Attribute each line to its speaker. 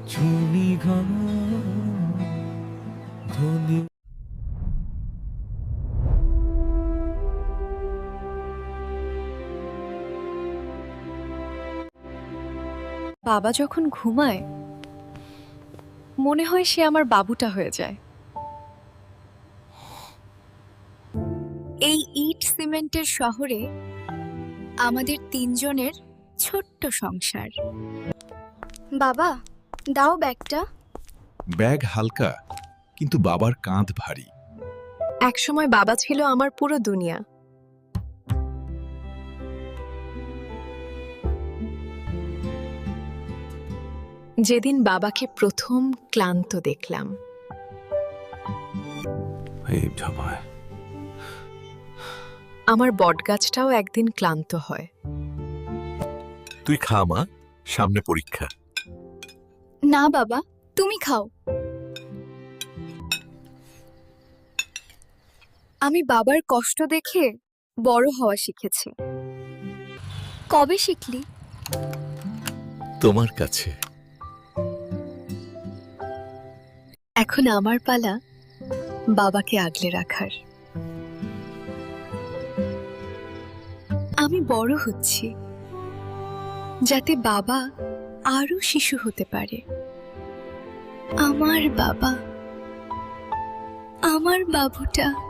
Speaker 1: ছুনি ঘন ধ্বনি।
Speaker 2: বাবা যখন ঘুমায় মনে হয় সে আমার বাবুটা হয়ে যায়।
Speaker 3: এই ইট সিমেন্টের শহরে আমাদের তিনজনের ছোট্ট সংসার। বাবা, দাও ব্যাগটা।
Speaker 4: ব্যাগ হালকা, কিন্তু বাবার কাঁধ ভারী।
Speaker 2: একসময় বাবা ছিল আমার পুরো দুনিয়া। যেদিন বাবাকে প্রথম ক্লান্ত দেখলাম, আমার বটগাছটাও একদিন ক্লান্ত হয়।
Speaker 4: তুই খা মা, সামনে পরীক্ষা।
Speaker 3: না বাবা, তুমি খাও। আমি বাবার কষ্ট দেখে বড় হওয়া শিখেছি। কবে শিখলি?
Speaker 4: তোমার কাছে।
Speaker 2: এখন আমার পালা বাবাকে আগলে রাখার। আমি বড় হচ্ছি যাতে বাবা আরো শিশু হতে পারে। আমার বাবা, আমার বাবুটা।